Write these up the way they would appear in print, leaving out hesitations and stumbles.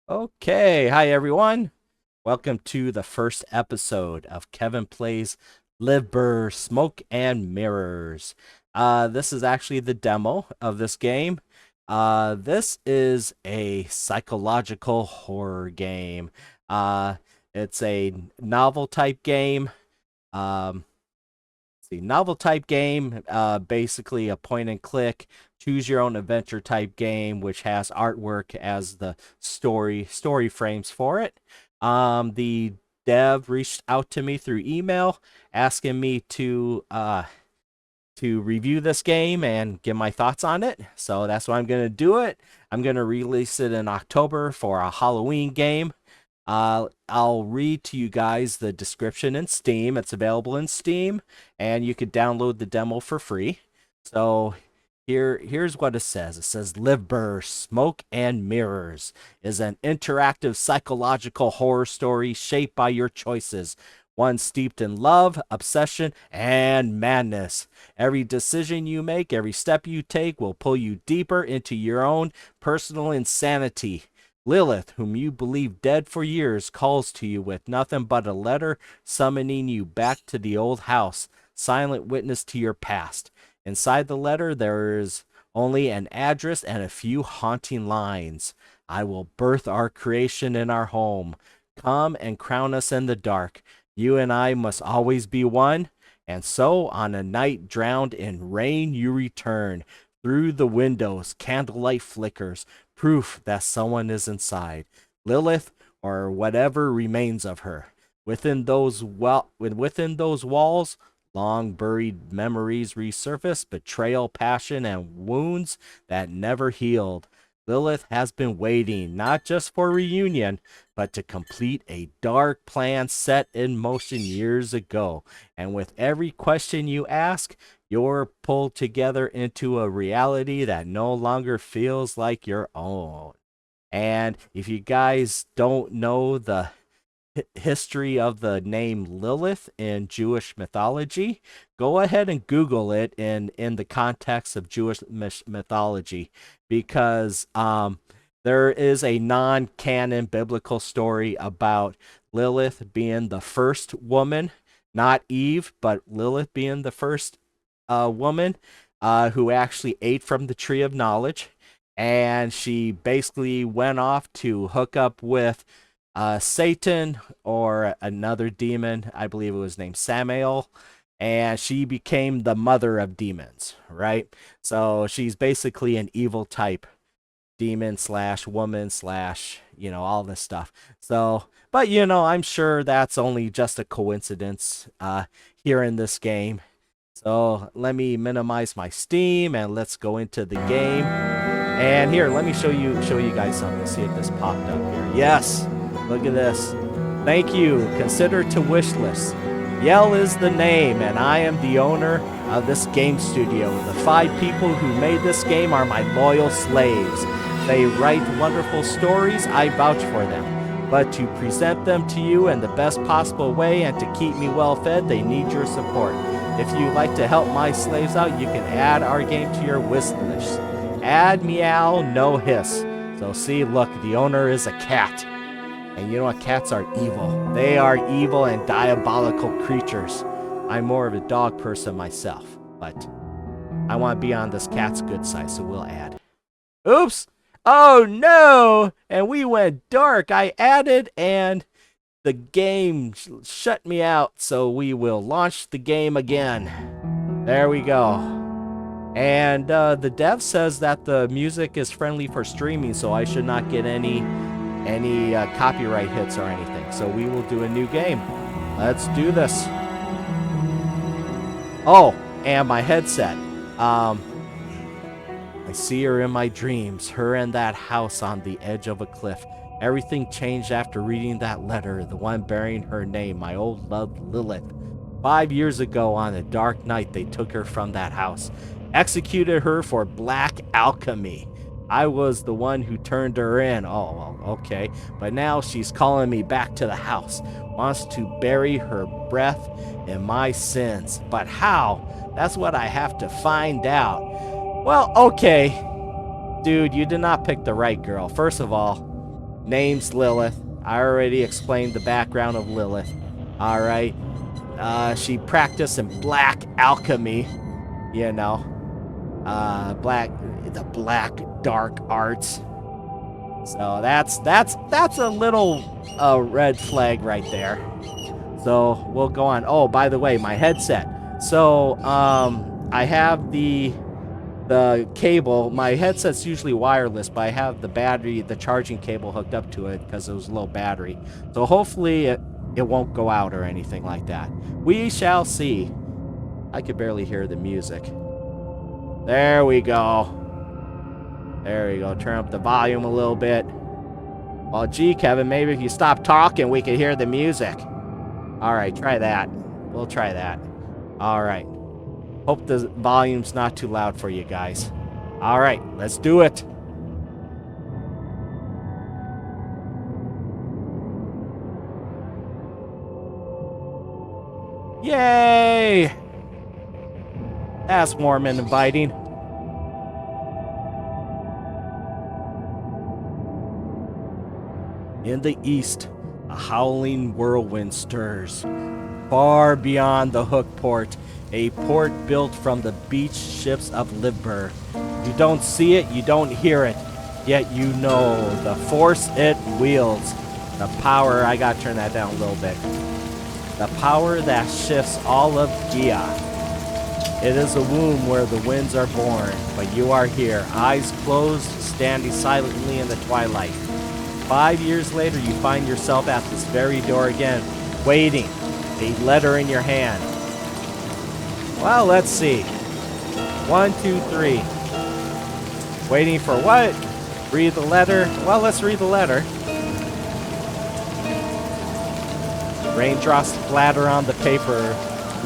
Okay, hi everyone. Welcome to the first episode of Kevin Plays Livber Smoke and Mirrors. This is actually the demo of this game. This is a psychological horror game. Uh, it's a novel type game. Um, Novel type game, basically a point and click, choose your own adventure type game, which has artwork as the story frames for it. The dev reached out to me through email asking me to review this game and give my thoughts on it. So that's why I'm gonna do it. I'm gonna release it in October for a Halloween game. I'll read to you guys the description in Steam. It's available in Steam, and you could download the demo for free. So here's what it says. It says Livber Smoke and Mirrors is an interactive psychological horror story shaped by your choices. One steeped in love, obsession, and madness. Every decision you make, every step you take will pull you deeper into your own personal insanity. Lilith, whom you believe dead for years, calls to you with nothing but a letter summoning you back to the old house, silent witness to your past. Inside the letter, there is only an address and a few haunting lines. I will birth our creation in our home. Come and crown us in the dark. You and I must always be one. And so, on a night drowned in rain, you return. Through the windows, candlelight flickers, proof that someone is inside. Lilith, or whatever remains of her. Within those walls, long buried memories resurface, betrayal, passion, and wounds that never healed. Lilith has been waiting, not just for reunion, but to complete a dark plan set in motion years ago. And with every question you ask, you're pulled together into a reality that no longer feels like your own. And if you guys don't know the history of the name Lilith in Jewish mythology, go ahead and Google it in the context of Jewish mythology, because there is a non-canon biblical story about Lilith being the first woman, not Eve, but Lilith being the first woman who actually ate from the tree of knowledge. And she basically went off to hook up with Satan or another demon. I believe it was named Samael. And she became the mother of demons, right? So she's basically an evil type demon slash woman slash, all this stuff. So, but I'm sure that's only just a coincidence here in this game. So let me minimize my Steam and let's go into the game. And here, let me show you guys something. See if this popped up here. Yes, look at this. Thank you. Consider to wish list. Yell is the name, and I am the owner of this game studio. The 5 people who made this game are my loyal slaves. They write wonderful stories. I vouch for them. But to present them to you in the best possible way and to keep me well fed, they need your support. If you'd like to help my slaves out, you can add our game to your wish list. Add meow, no hiss. So see, look, the owner is a cat. And you know what? Cats are evil. They are evil and diabolical creatures. I'm more of a dog person myself, but I want to be on this cat's good side, so we'll add. Oops! Oh no! And we went dark. I added and the game shut me out, so we will launch the game again. There we go. And the dev says that the music is friendly for streaming, so I should not get any copyright hits or anything. So we will do a new game. Let's do this. Oh, and my headset. I see her in my dreams, her in that house on the edge of a cliff. Everything changed after reading that letter, the one bearing her name, my old love Lilith. 5 years ago on a dark night, they took her from that house, executed her for black alchemy. I was the one who turned her in. Oh, well, okay. But now she's calling me back to the house, wants to bury her breath in my sins. But how? That's what I have to find out. Well, okay. Dude, you did not pick the right girl. First of all, Name's Lilith. I already explained the background of Lilith. All right. She practiced in black alchemy, you know, the black dark arts. So that's a little red flag right there. So we'll go on. Oh, by the way, my headset. So I have the cable. My headset's usually wireless, but I have the charging cable hooked up to it because it was low battery. So hopefully it won't go out or anything like that. We shall see. I could barely hear the music. There we go. There we go. Turn up the volume a little bit. Well, gee, Kevin, maybe if you stop talking, we could hear the music. All right, try that. We'll try that. All right. Hope the volume's not too loud for you guys. All right, let's do it. Yay! That's warm and inviting. In the east, a howling whirlwind stirs. Far beyond the Hook Port, a port built from the beach ships of Livber. You don't see it, you don't hear it, yet you know the force it wields. The power, I gotta turn that down a little bit. The power that shifts all of Gia. It is a womb where the winds are born, but you are here, eyes closed, standing silently in the twilight. 5 years later, you find yourself at this very door again, waiting, a letter in your hand. Well, let's see. 1, 2, 3. Waiting for what? Read the letter. Well, let's read the letter. Raindrops splatter on the paper,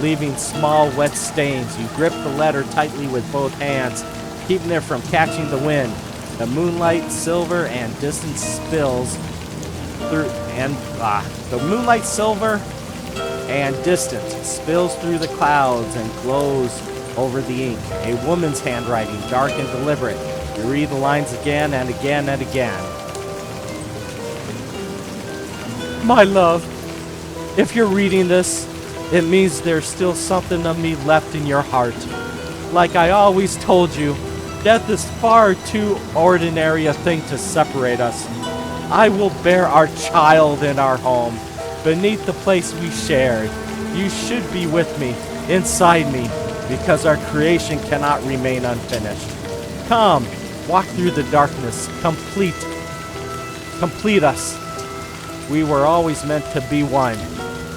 leaving small wet stains. You grip the letter tightly with both hands, keeping it from catching the wind. The moonlight, silver, and distance spills through, the moonlight, silver, and distance spills through the clouds and glows over the ink. A woman's handwriting, dark and deliberate. You read the lines again and again and again. My love, if you're reading this, it means there's still something of me left in your heart. Like I always told you, death is far too ordinary a thing to separate us. I will bear our child in our home, beneath the place we shared. You should be with me, inside me, because our creation cannot remain unfinished. Come, walk through the darkness, complete us. We were always meant to be one,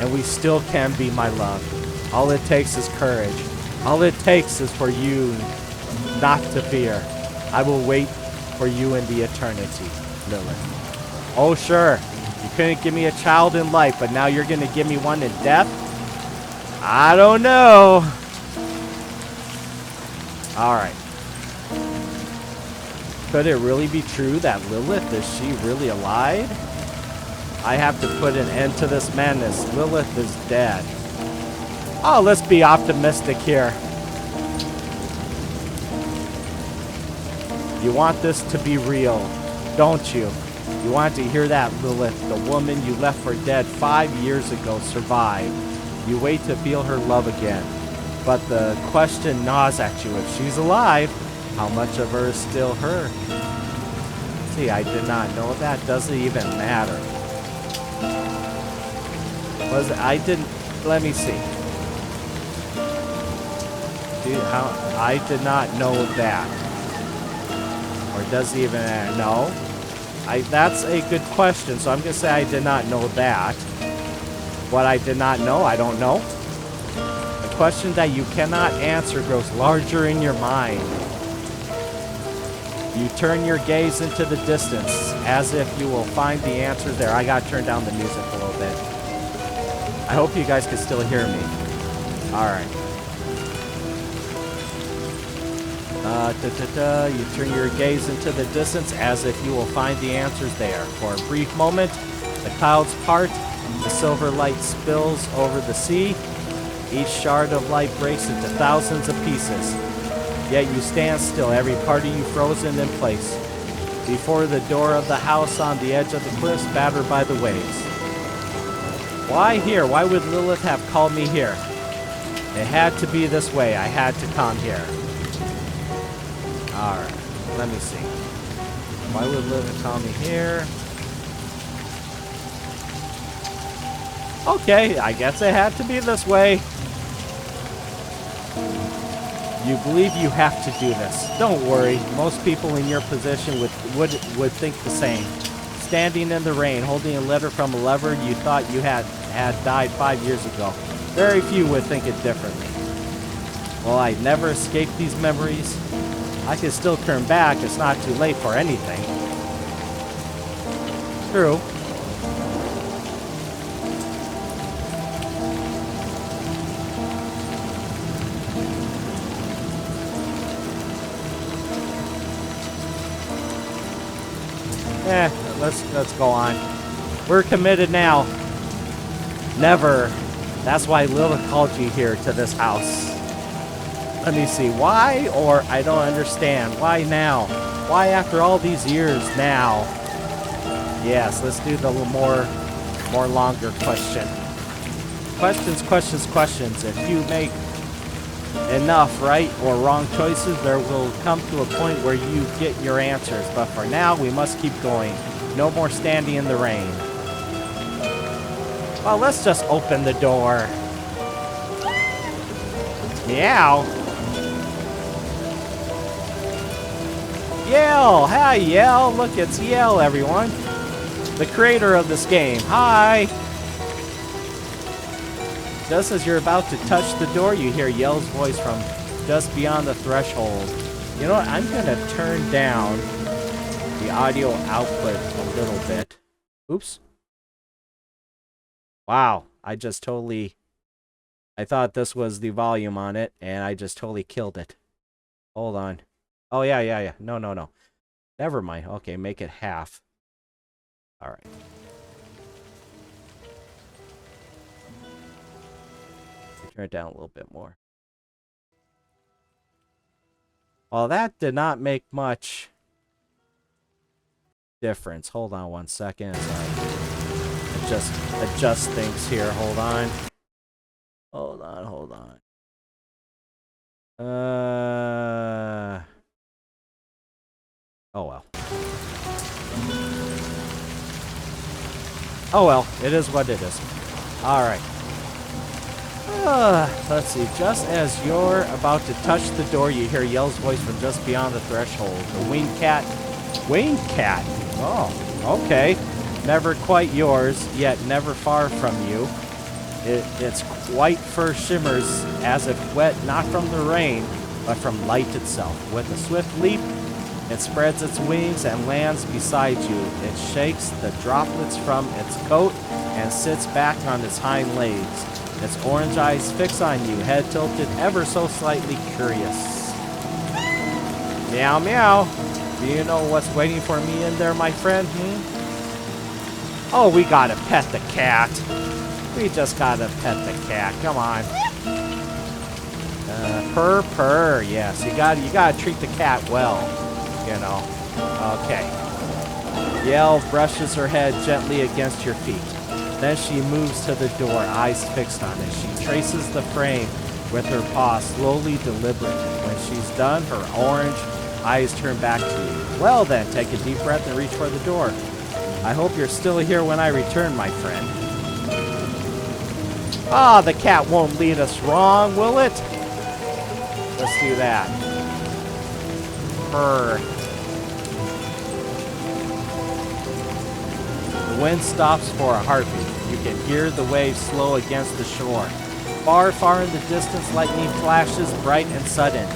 and we still can be, my love. All it takes is courage. All it takes is for you not to fear. I will wait for you in the eternity, Lilith. Oh, sure. You couldn't give me a child in life, but now you're going to give me one in death? I don't know. All right. Could it really be true that Lilith, is she really alive? I have to put an end to this madness. Lilith is dead. Oh, let's be optimistic here. You want this to be real, don't you? You want to hear that, Lilith, the woman you left for dead 5 years ago, survived. You wait to feel her love again. But the question gnaws at you. If she's alive, how much of her is still her? See, I did not know that. Doesn't even matter. Let me see. I did not know that. Or does it even no? That's a good question, so I'm going to say I did not know that. What I did not know, I don't know. The question that you cannot answer grows larger in your mind. You turn your gaze into the distance, as if you will find the answer there. I got to turn down the music a little bit. I hope you guys can still hear me. Alright. You turn your gaze into the distance as if you will find the answers there. For a brief moment, the clouds part, the silver light spills over the sea. Each shard of light breaks into thousands of pieces. Yet you stand still, every part of you frozen in place. before the door of the house on the edge of the cliffs battered by the waves. Why here? Why would Lilith have called me here? It had to be this way. I had to come here. Alright, let me see. Why would Lilith call me here? Okay, I guess it had to be this way. You believe you have to do this. Don't worry. Most people in your position would think the same. Standing in the rain, holding a letter from a lover you thought you had died 5 years ago. Very few would think it differently. Well, I never escaped these memories. I can still turn back. It's not too late for anything. True. Let's go on. We're committed now. Never. That's why Lilith called you here to this house. Let me see. Why? Or I don't understand. Why now? Why after all these years now? Yes, let's do the more longer question. Questions. If you make enough right or wrong choices, there will come to a point where you get your answers. But for now, we must keep going. No more standing in the rain. Well, let's just open the door. Meow. Yell! Hi, Yell! Look, it's Yell, everyone. The creator of this game. Hi! Just as you're about to touch the door, you hear Yell's voice from just beyond the threshold. You know what? I'm gonna turn down the audio output a little bit. Oops. Wow, I thought this was the volume on it, and I just totally killed it. Hold on. Oh, yeah. No. Never mind. Okay, make it half. Alright. Turn it down a little bit more. Well, that did not make much difference. Hold on 1 second. Just adjust things here. Hold on. Hold on. Oh well. Oh well. It is what it is. All right. Let's see. Just as you're about to touch the door, you hear Yell's voice from just beyond the threshold. The winged cat. Winged cat. Oh, okay. Never quite yours, yet never far from you. Its white fur shimmers as if wet not from the rain, but from light itself. With a swift leap, it spreads its wings and lands beside you. It shakes the droplets from its coat and sits back on its hind legs. Its orange eyes fix on you, head tilted ever so slightly curious. Meow, meow. Do you know what's waiting for me in there, my friend? Oh, we gotta pet the cat. We just gotta pet the cat. Come on. Purr. Yes, you gotta treat the cat well. You know. Okay. Yell brushes her head gently against your feet. Then she moves to the door, eyes fixed on it. She traces the frame with her paw, slowly, deliberately. When she's done, her orange eyes turn back to you. Well then, take a deep breath and reach for the door. I hope you're still here when I return, my friend. Ah, the cat won't lead us wrong, will it? Let's do that. Purr. The wind stops for a heartbeat. You can hear the waves slow against the shore. Far, far in the distance, lightning flashes bright and sudden.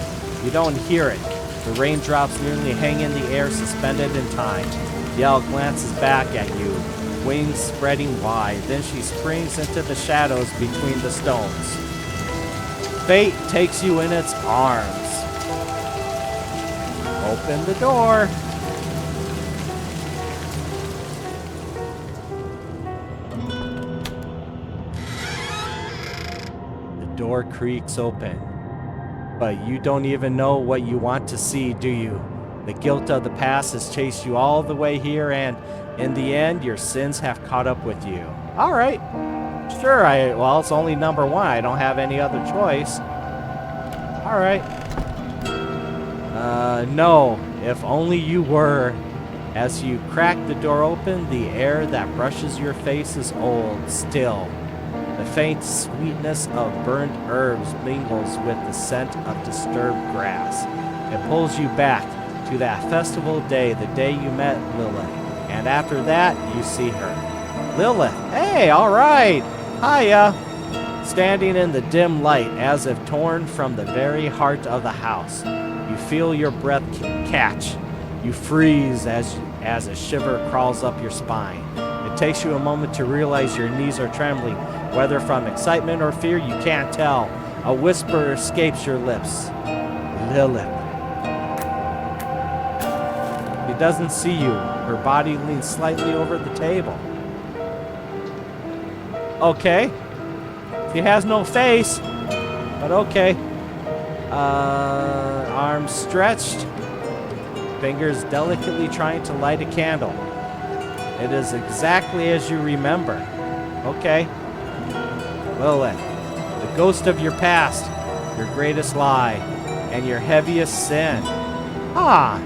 You don't hear it. The raindrops nearly hang in the air, suspended in time. Yell glances back at you, wings spreading wide. Then she springs into the shadows between the stones. Fate takes you in its arms. Open the door. The door creaks open. But you don't even know what you want to see, do you? The guilt of the past has chased you all the way here, and in the end, your sins have caught up with you. All right. Sure, well, it's only number one. I don't have any other choice. All right. No. If only you were. As you crack the door open, the air that brushes your face is old, still. The faint sweetness of burnt herbs mingles with the scent of disturbed grass. It pulls you back to that festival day, the day you met Lilith. And after that, you see her. Lilith, hey, all right. Hiya. Standing in the dim light, as if torn from the very heart of the house. You feel your breath catch. You freeze as a shiver crawls up your spine. It takes you a moment to realize your knees are trembling, whether from excitement or fear, you can't tell. A whisper escapes your lips. Lilith. She doesn't see you. Her body leans slightly over the table. Okay. She has no face, but okay. Arms stretched. Fingers delicately trying to light a candle. It is exactly as you remember. Okay. Lilith, the ghost of your past, your greatest lie, and your heaviest sin. Ah.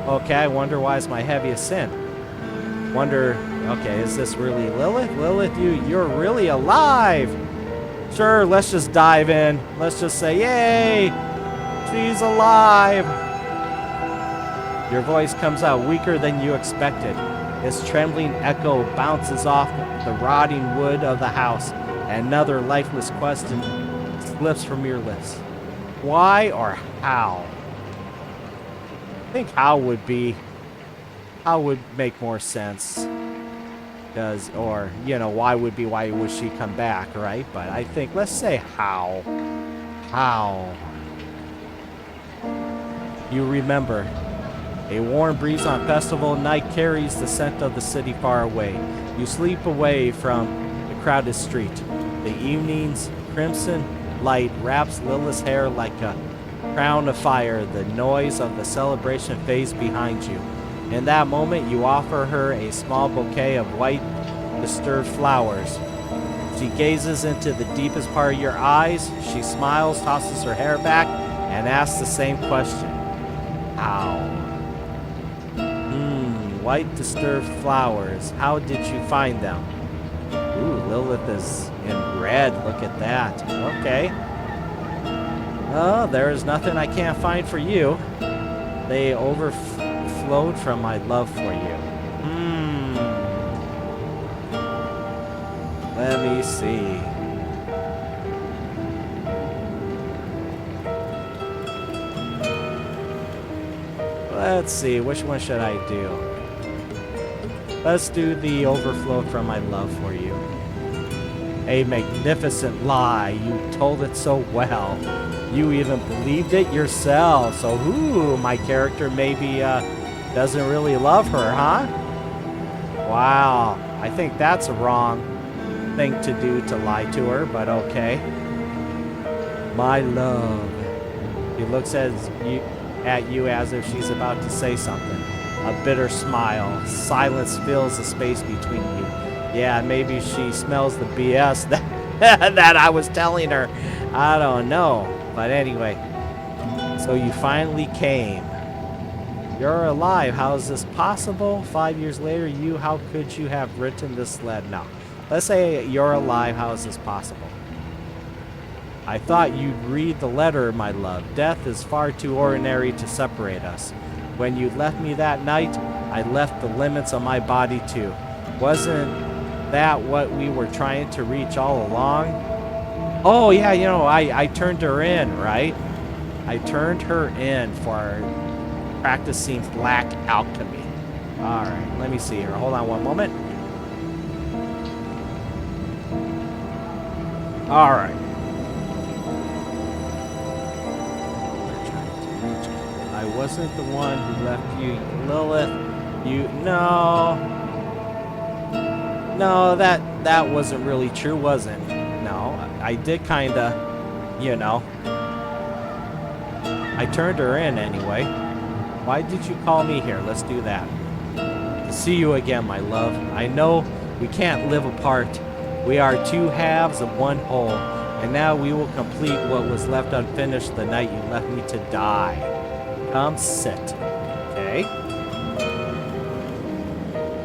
Okay, I wonder why it's my heaviest sin. Wonder, okay, is this really Lilith? Lilith, you're really alive. Sure, let's just dive in. Let's just say, yay, she's alive. Your voice comes out weaker than you expected. Its trembling echo bounces off the rotting wood of the house. Another lifeless question slips from your lips. Why or how? I think how would make more sense. Why would she come back, right? But I think, let's say how. How? You remember. A warm breeze on festival night carries the scent of the city far away. You sleep away from the crowded street. The evening's crimson light wraps Lilith's hair like a crown of fire. The noise of the celebration fades behind you. In that moment, you offer her a small bouquet of white, disturbed flowers. She gazes into the deepest part of your eyes. She smiles, tosses her hair back, and asks the same question. How? White, disturbed flowers. How did you find them? Ooh, Lilith is in red. Look at that. Okay. Oh, there is nothing I can't find for you. They overflowed from my love for you. Let me see. Let's see. Which one should I do? Let's do the overflow from my love for you. A magnificent lie. You told it so well. You even believed it yourself. So, my character maybe doesn't really love her, huh? Wow. I think that's a wrong thing to do, to lie to her, but okay. My love. He looks at you as if she's about to say something. A bitter smile. Silence fills the space between you. Yeah, maybe she smells the BS that I was telling her. I don't know. But anyway. So you finally came. You're alive. How is this possible? 5 years later, how could you have written this letter? No. Let's say you're alive. How is this possible? I thought you'd read the letter, my love. Death is far too ordinary to separate us. When you left me that night, I left the limits of my body too. Wasn't that what we were trying to reach all along? Oh, yeah, I turned her in, right? I turned her in for practicing black alchemy. All right, let me see here. Hold on one moment. All right. I wasn't the one who left you, Lilith. No, that wasn't really true, was it? No, I did kind of, I turned her in anyway. Why did you call me here? Let's do that. To see you again, my love. I know we can't live apart. We are two halves of one whole, and now we will complete what was left unfinished the night you left me to die. Come sit. Okay.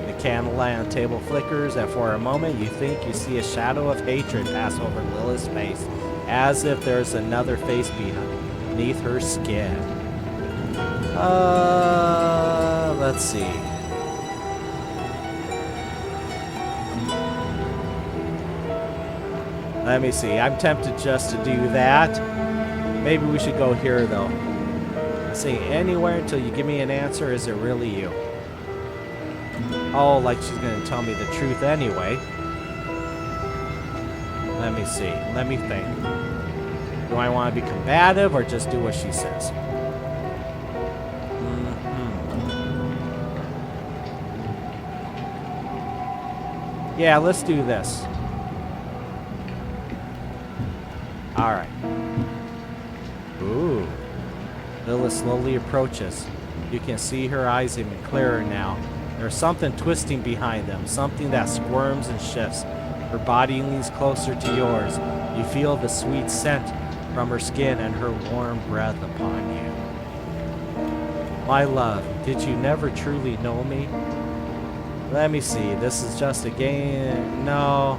The candlelight on the table flickers, and for a moment you think you see a shadow of hatred pass over Lilith's face, as if there's another face beneath her skin. Let's see. Let me see. I'm tempted just to do that. Maybe we should go here, though. Let's see. Anywhere until you give me an answer. Is it really you? Oh, like she's going to tell me the truth anyway. Let me see. Let me think. Do I want to be combative or just do what she says? Yeah, let's do this. Alright. Ooh. Lilith slowly approaches. You can see her eyes even clearer now. There's something twisting behind them, something that squirms and shifts. Her body leans closer to yours. You feel the sweet scent from her skin and her warm breath upon you. My love, did you never truly know me? Let me see. This is just a game. No.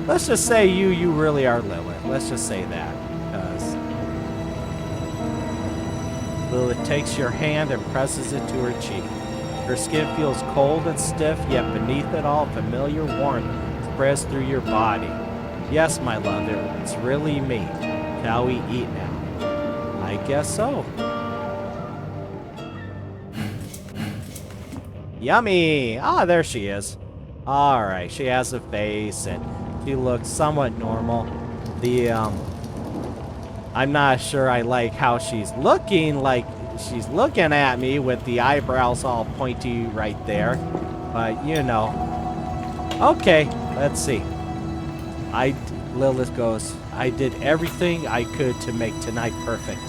Let's just say you really are Lilith. Let's just say that. Because Lilith takes your hand and presses it to her cheek. Her skin feels cold and stiff, yet beneath it all, familiar warmth spreads through your body. Yes, my love, it's really me. Shall we eat now? I guess so. Yummy! Ah, there she is. Alright, she has a face and she looks somewhat normal. I'm not sure I like how she's looking, like she's looking at me with the eyebrows all pointy right there. But, you know. Okay, let's see. Lilith goes, I did everything I could to make tonight perfect.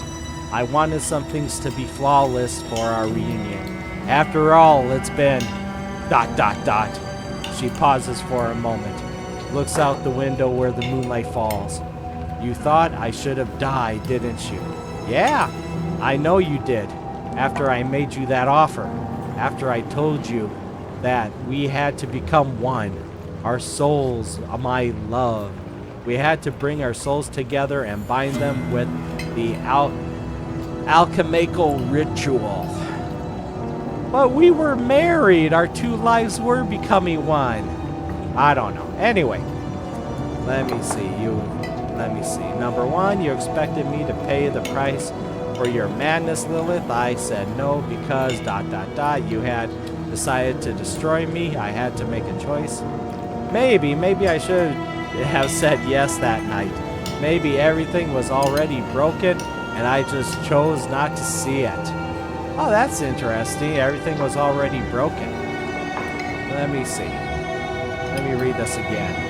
I wanted some things to be flawless for our reunion. After all, it's been... ... She pauses for a moment. Looks out the window where the moonlight falls. You thought I should have died, didn't you? Yeah, I know you did. After I made you that offer. After I told you that we had to become one. Our souls, my love. We had to bring our souls together and bind them with the alchemical ritual. But we were married. Our two lives were becoming one. I don't know. Anyway, let me see. Number one, you expected me to pay the price for your madness, Lilith. I said no because ... You had decided to destroy me. I had to make a choice. Maybe I should have said yes that night. Maybe everything was already broken and I just chose not to see it. Oh, that's interesting. Everything was already broken. Let me see. Let me read this again.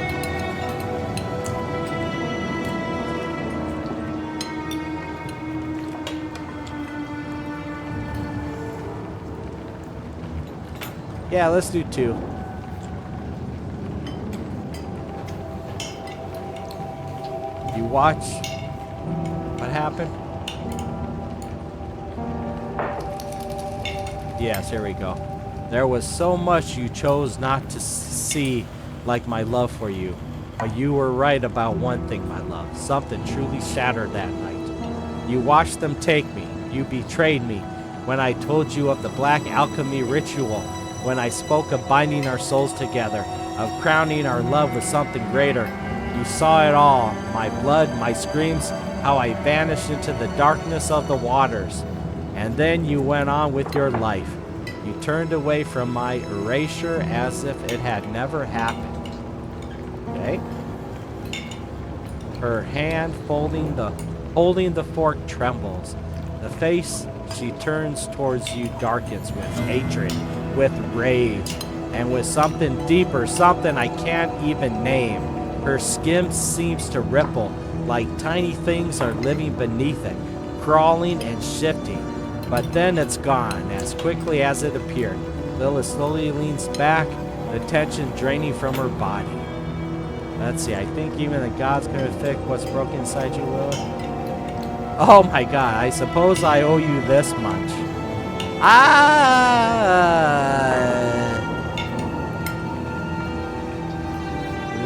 Yeah, let's do 2. You watch what happened? Yes, here we go. There was so much you chose not to see, like my love for you. But you were right about one thing, my love. Something truly shattered that night. You watched them take me. You betrayed me. When I told you of the black alchemy ritual. When I spoke of binding our souls together. Of crowning our love with something greater. You saw it all. My blood, my screams. How I vanished into the darkness of the waters. And then you went on with your life. You turned away from my erasure as if it had never happened. Okay? Her hand holding the fork trembles. The face she turns towards you darkens with hatred, with rage, and with something deeper, something I can't even name. Her skin seems to ripple, like tiny things are living beneath it, crawling and shifting. But then it's gone as quickly as it appeared. Lilith slowly leans back, the tension draining from her body. Let's see, I think even the gods can fix what's broken inside you, Lilith. Oh my god, I suppose I owe you this much.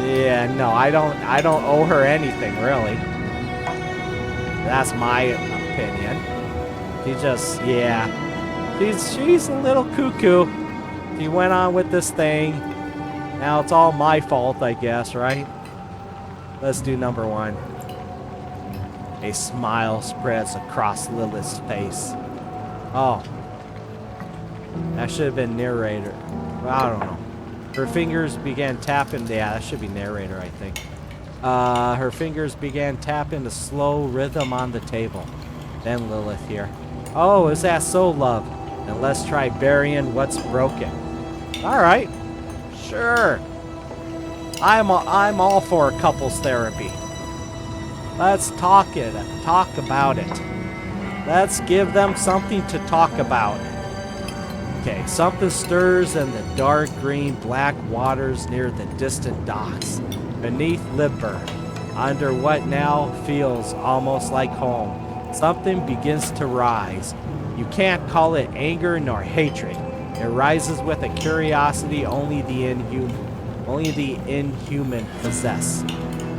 Yeah, no, I don't owe her anything, really. That's my opinion. She just, yeah. She's a little cuckoo. She went on with this thing. Now it's all my fault, I guess, right? Let's do number 1. A smile spreads across Lilith's face. Oh. That should have been narrator. Well, I don't know. Her fingers began tapping. Yeah, that should be narrator, I think. Her fingers began tapping the slow rhythm on the table. Then Lilith here. Oh, is that so, love? And let's try burying what's broken. All right. Sure. I'm all for couples therapy. Let's talk about it. Let's give them something to talk about. Okay, something stirs in the dark green black waters near the distant docks. Beneath Livber, under what now feels almost like home, something begins to rise. You can't call it anger nor hatred. It rises with a curiosity only the inhuman possess.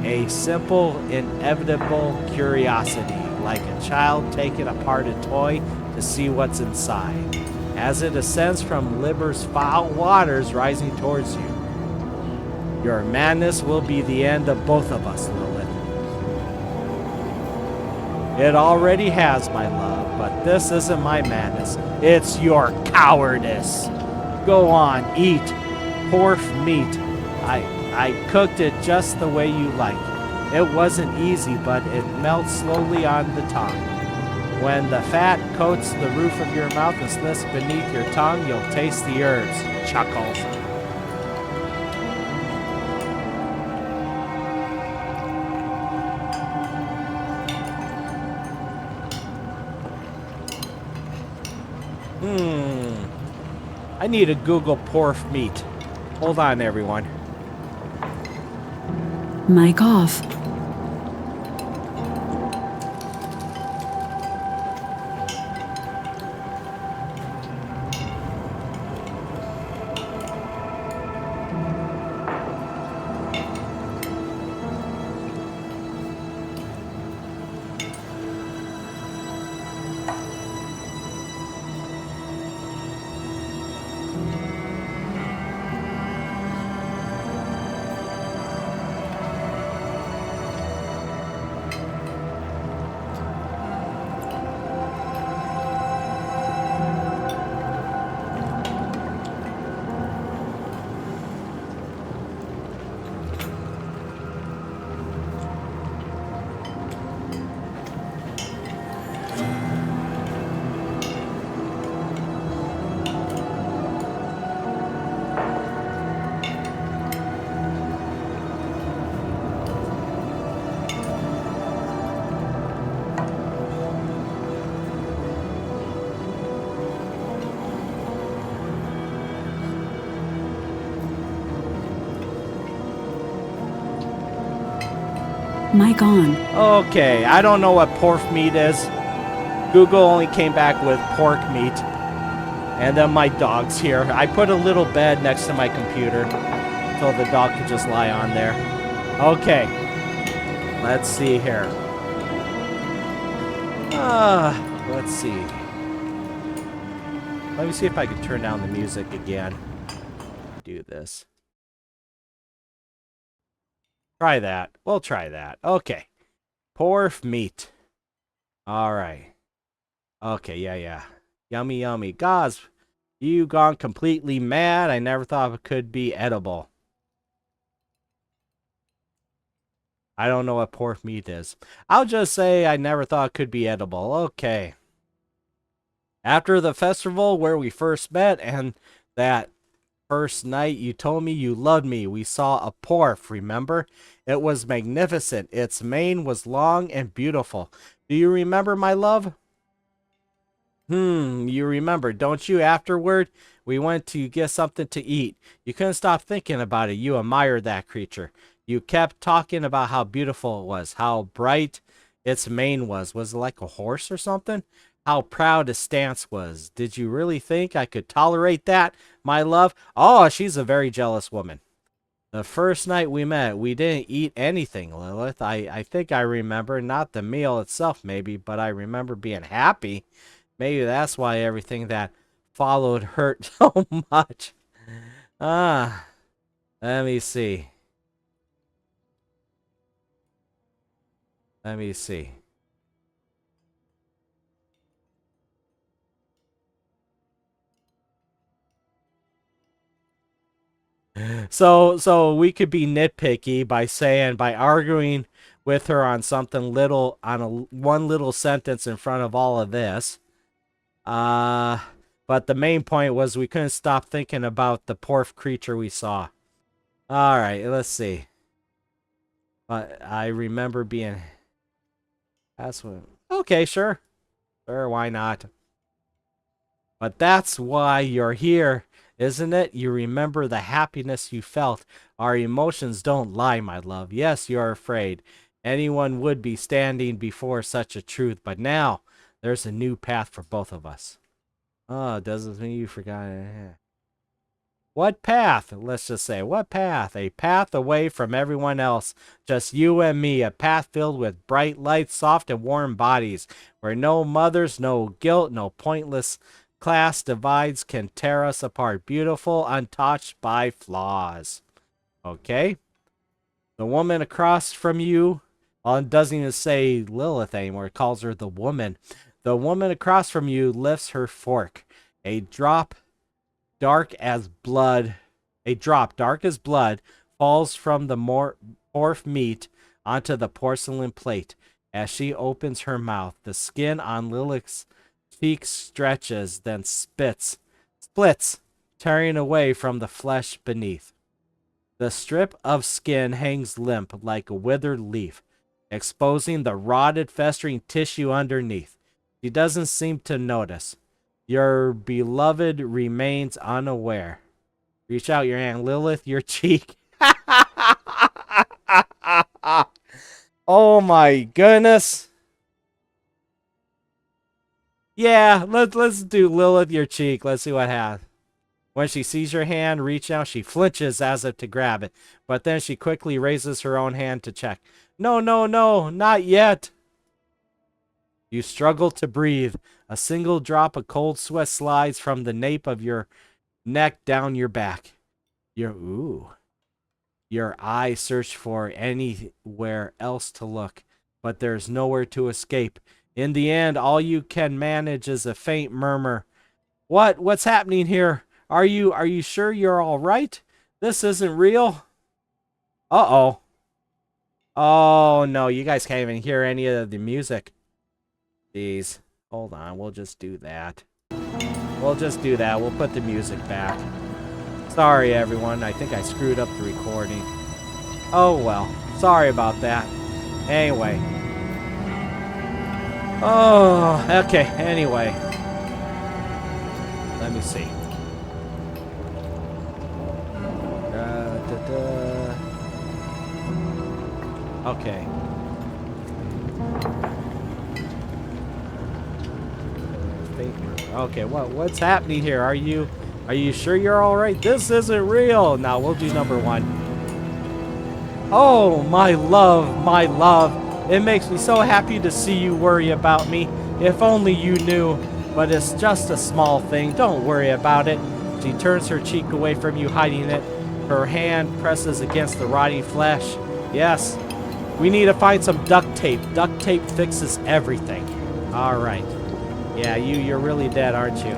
A simple, inevitable curiosity, like a child taking apart a toy to see what's inside. As it ascends from Livber's foul waters rising towards you. Your madness will be the end of both of us, Lilith. It already has, my love, but this isn't my madness. It's your cowardice. Go on, eat. Porf meat. I cooked it just the way you like. It wasn't easy, but it melts slowly on the tongue. When the fat coats the roof of your mouth and slips beneath your tongue, you'll taste the herbs. Chuckles. I need to Google porf meat. Hold on, everyone. Mic off. Mic on. Okay, I don't know what pork meat is. Google only came back with pork meat. And then my dog's here. I put a little bed next to my computer so the dog could just lie on there. Okay. Let's see here. Let's see. Let me see if I can turn down the music again. Do this. Try that. We'll try that. Okay. Pork meat. All right. Okay, yeah. Yummy, yummy. Gosh, you gone completely mad. I never thought it could be edible. I don't know what pork meat is. I'll just say I never thought it could be edible. Okay. After the festival where we first met and that first night you told me you loved me, we saw a porf, remember? It was magnificent. Its mane was long and beautiful. Do you remember, my love? You remember, don't you? Afterward, we went to get something to eat. You couldn't stop thinking about it. You admired that creature. You kept talking about how beautiful it was, how bright its mane was. Was it like a horse or something? How proud its stance was. Did you really think I could tolerate that, my love? Oh, she's a very jealous woman. The first night we met, we didn't eat anything, Lilith. I think I remember, not the meal itself maybe, but I remember being happy. Maybe that's why everything that followed hurt so much. Ah, let me see. Let me see. So we could be nitpicky by arguing with her on something little, on one little sentence in front of all of this. Uh, but the main point was we couldn't stop thinking about the poor creature we saw. All right, let's see. But I remember being. That's what. Okay, sure. Sure, why not? But that's why you're here, isn't it? You remember the happiness you felt. Our emotions don't lie, my love. Yes, you're afraid. Anyone would be standing before such a truth, but now there's a new path for both of us. Oh, doesn't mean you forgot it. What path? Let's just say, what path? A path away from everyone else. Just you and me. A path filled with bright lights, soft and warm bodies. Where no mothers, no guilt, no pointless class divides can tear us apart. Beautiful, untouched by flaws. Okay? The woman across from you, well, it doesn't even say Lilith anymore. It calls her the woman. The woman across from you lifts her fork. A drop dark as blood falls from the morph meat onto the porcelain plate. As she opens her mouth, the skin on Lilith's cheek stretches, then splits, tearing away from the flesh beneath. The strip of skin hangs limp like a withered leaf, exposing the rotted, festering tissue underneath. She doesn't seem to notice. Your beloved remains unaware. Reach out your hand, Lilith, your cheek. Oh my goodness. Yeah, let's do Lilith, your cheek. Let's see what happens. When she sees your hand reach out, she flinches as if to grab it, but then she quickly raises her own hand to check. No, not yet. You struggle to breathe. A single drop of cold sweat slides from the nape of your neck down your back. Your eyes search for anywhere else to look, but there's nowhere to escape. In the end, all you can manage is a faint murmur. What's happening here? Are you sure you're all right? This isn't real? Uh-oh. Oh, no, you guys can't even hear any of the music. Jeez. Hold on, we'll just do that. We'll put the music back. Sorry, everyone. I think I screwed up the recording. Oh, well. Sorry about that. Anyway. Oh, okay. Anyway. Let me see. Okay. Okay, what's happening here? Are you sure you're all right? This isn't real. Now we'll do number 1. Oh, my love. It makes me so happy to see you worry about me. If only you knew. But it's just a small thing. Don't worry about it. She turns her cheek away from you, hiding it. Her hand presses against the rotting flesh. Yes, we need to find some duct tape. Duct tape fixes everything. All right. Yeah, you're really dead, aren't you?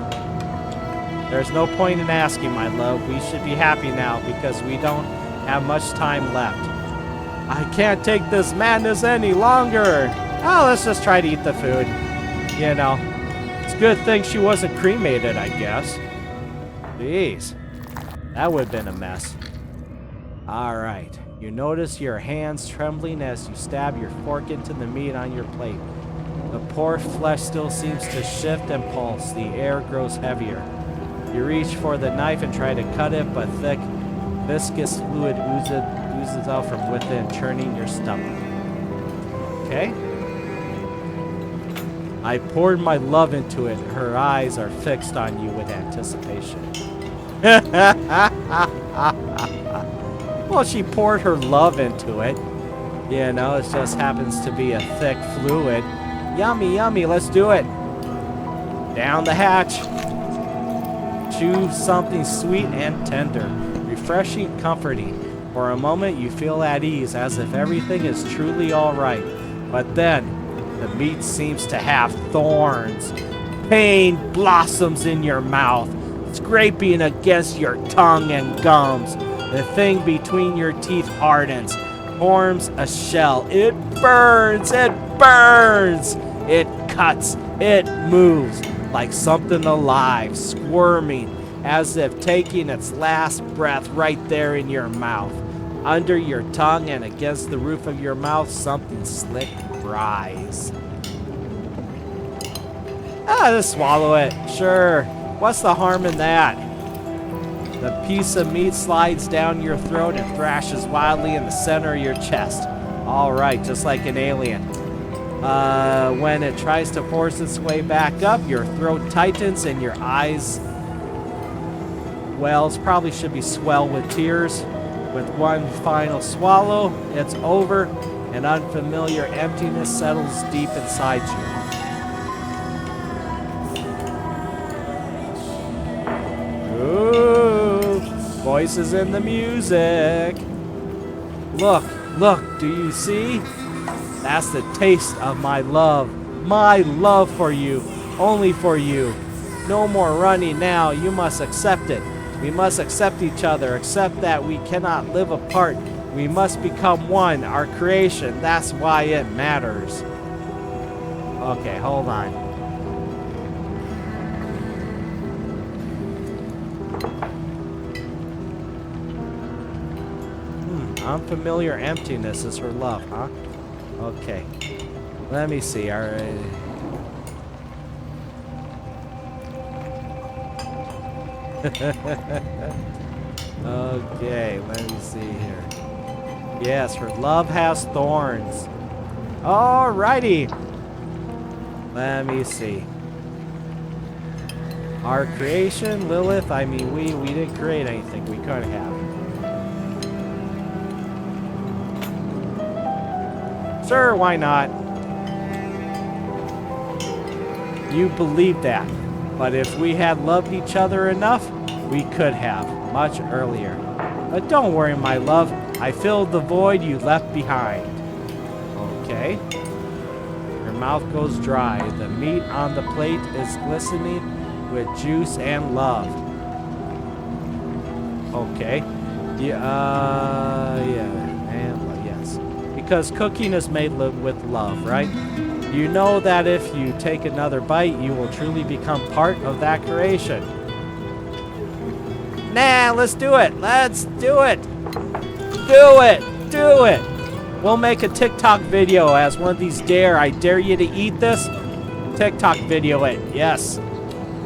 There's no point in asking, my love. We should be happy now because we don't have much time left. I can't take this madness any longer. Oh, let's just try to eat the food. You know, it's a good thing she wasn't cremated, I guess. Jeez, that would have been a mess. All right, you notice your hands trembling as you stab your fork into the meat on your plate. The poor flesh still seems to shift and pulse. The air grows heavier. You reach for the knife and try to cut it, but thick, viscous fluid oozes out from within, churning your stomach. Okay? I poured my love into it. Her eyes are fixed on you with anticipation. Well, she poured her love into it. You know, it just happens to be a thick fluid. Yummy, yummy, let's do it. Down the hatch. Chew something sweet and tender, refreshing, comforting. For a moment, you feel at ease, as if everything is truly all right. But then, the meat seems to have thorns. Pain blossoms in your mouth, scraping against your tongue and gums. The thing between your teeth hardens, forms a shell. It burns, it burns. It cuts, it moves like something alive, squirming, as if taking its last breath right there in your mouth. Under your tongue and against the roof of your mouth, something slick rise. Just swallow it. Sure. What's the harm in that? The piece of meat slides down your throat and thrashes wildly in the center of your chest. All right, just like an alien. When it tries to force its way back up, your throat tightens and your eyes wells, probably should be swell with tears. With one final swallow, it's over. An unfamiliar emptiness settles deep inside you. Ooh, voices in the music. Look, look, do you see? That's the taste of my love for you, only for you. No more running now, you must accept it. We must accept each other, accept that we cannot live apart. We must become one, our creation, that's why it matters. Okay, hold on. Unfamiliar emptiness is her love, huh? Okay. Let me see. All right. Okay, let me see here. Yes, her love has thorns. Alrighty. Let me see. Our creation, Lilith, I mean, we didn't create anything. We could have. Sure, why not? You believe that. But if we had loved each other enough, we could have, much earlier. But don't worry, my love. I filled the void you left behind. Okay. Her mouth goes dry. The meat on the plate is glistening with juice and love. Okay. Yeah, and yes. Because cooking is made with love, right? You know that if you take another bite, you will truly become part of that creation. Nah, let's do it. Let's do it. Do it. Do it. We'll make a TikTok video as one of these I dare you to eat this. TikTok video it. Yes.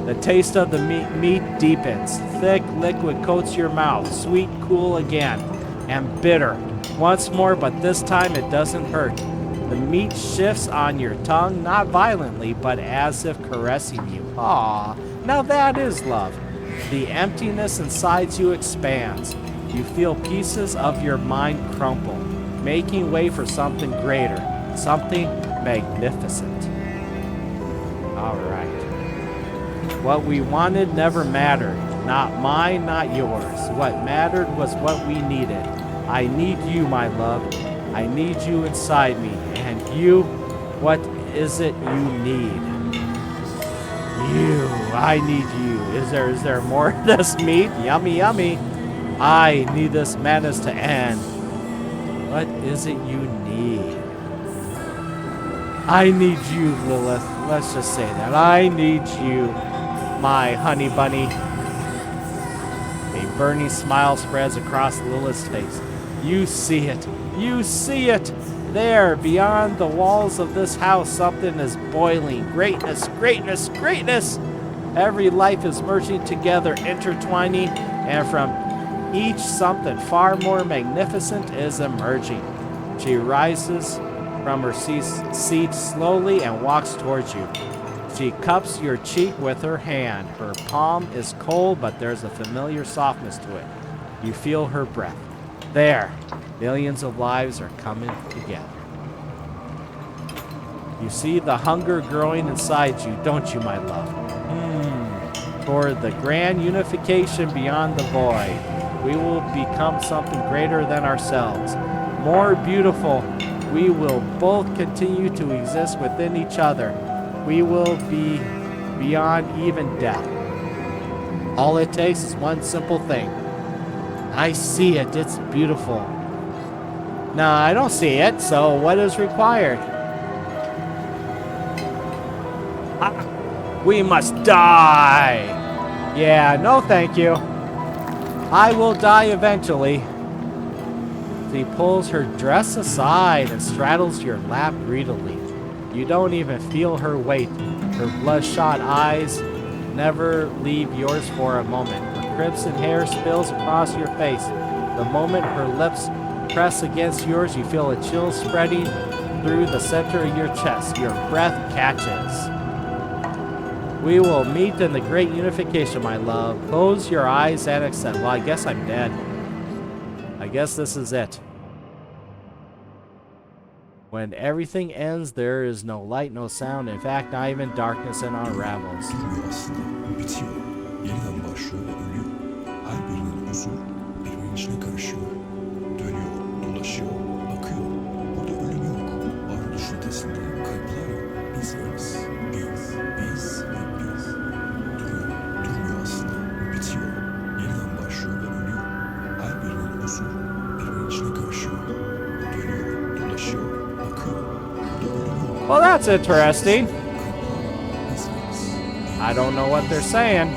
The taste of the meat deepens. Thick liquid coats your mouth. Sweet, cool again. And bitter. Once more, but this time it doesn't hurt. The meat shifts on your tongue, not violently, but as if caressing you. Aww, now that is love. The emptiness inside you expands. You feel pieces of your mind crumple, making way for something greater, something magnificent. Alright. What we wanted never mattered. Not mine, not yours. What mattered was what we needed. I need you, my love. I need you inside me. And you, what is it you need? You, I need you. Is there more of this meat? Yummy, yummy. I need this madness to end. What is it you need? I need you, Lilith. Let's just say that. I need you, my honey bunny. A burning smile spreads across Lilith's face. You see it. You see it. There, beyond the walls of this house, something is boiling. Greatness, greatness, greatness! Every life is merging together, intertwining, and from each something far more magnificent is emerging. She rises from her seat slowly and walks towards you. She cups your cheek with her hand. Her palm is cold, but there's a familiar softness to it. You feel her breath. There, millions of lives are coming together. You see the hunger growing inside you, don't you, my love? Toward the grand unification beyond the void. We will become something greater than ourselves. More beautiful. We will both continue to exist within each other. We will be beyond even death. All it takes is one simple thing. I see it. It's beautiful. No, I don't see it. So what is required? We must die. Yeah, no thank you. I will die eventually. She pulls her dress aside and straddles your lap greedily. You don't even feel her weight. Her bloodshot eyes never leave yours for a moment. Her crimson hair spills across your face. The moment her lips press against yours, you feel a chill spreading through the center of your chest. Your breath catches. We will meet in the great unification, my love. Close your eyes and accept. Well, I guess I'm dead. I guess this is it. When everything ends, there is no light, no sound. In fact, not even darkness, and unravels. Well, that's interesting. I don't know what they're saying.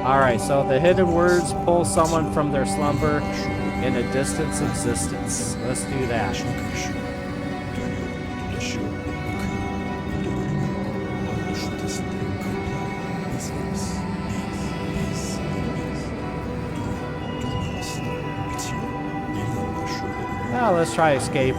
Alright, so the hidden words pull someone from their slumber in a distant existence. Let's do that. Now let's try escape.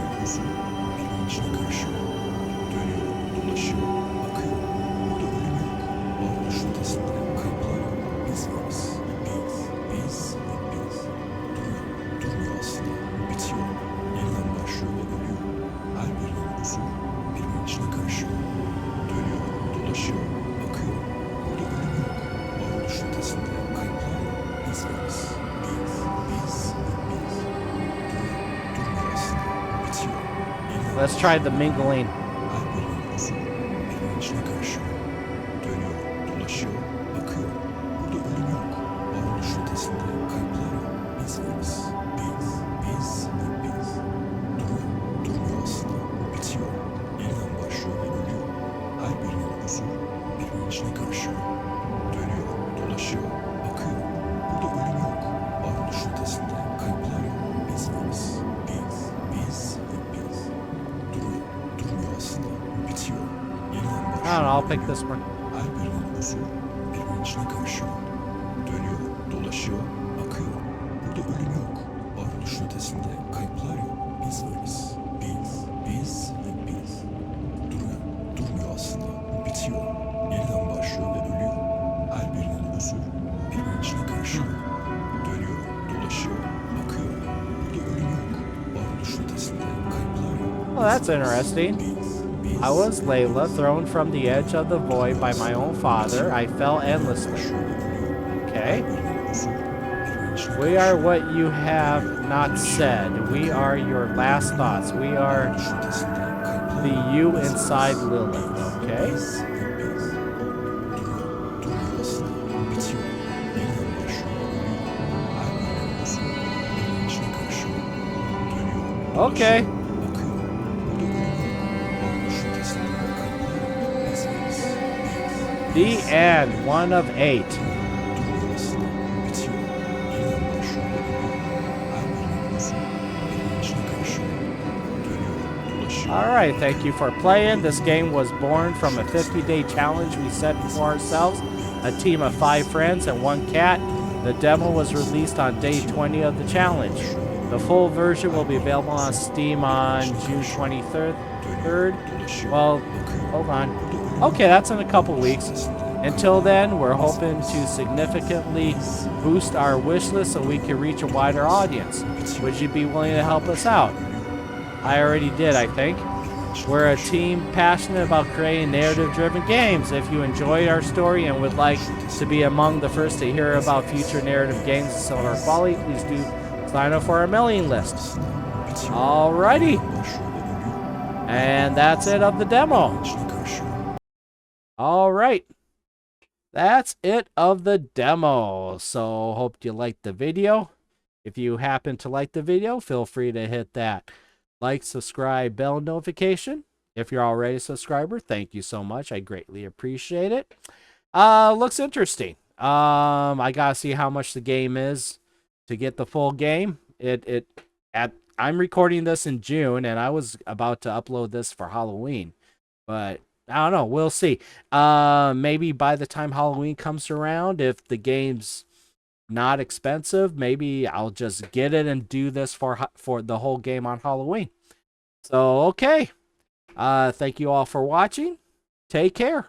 Let's try the mingling. I don't know, I'll pick this one. Well, that's interesting. I was Layla, thrown from the edge of the void by my own father. I fell endlessly. Okay. We are what you have not said. We are your last thoughts. We are the you inside Lilith. Okay. Okay. The end. 1 of 8. Alright, thank you for playing. This game was born from a 50-day challenge we set for ourselves. A team of 5 friends and 1 cat. The demo was released on day 20 of the challenge. The full version will be available on Steam on June 23rd. Well, hold on. Okay, that's in a couple weeks. Until then, we're hoping to significantly boost our wish list so we can reach a wider audience. Would you be willing to help us out? I already did, I think. We're a team passionate about creating narrative-driven games. If you enjoyed our story and would like to be among the first to hear about future narrative games of similar quality, please do sign up for our mailing list. Alrighty. And that's it of the demo. Alright. That's it of the demo. So, hope you liked the video. If you happen to like the video, feel free to hit that like, subscribe, bell notification. If you're already a subscriber, thank you so much. I greatly appreciate it. Looks interesting. I gotta see how much the game is to get the full game. I'm recording this in June, and I was about to upload this for Halloween, but I don't know. We'll see. Maybe by the time Halloween comes around, if the game's not expensive, maybe I'll just get it and do this for the whole game on Halloween. So, okay. Thank you all for watching. Take care.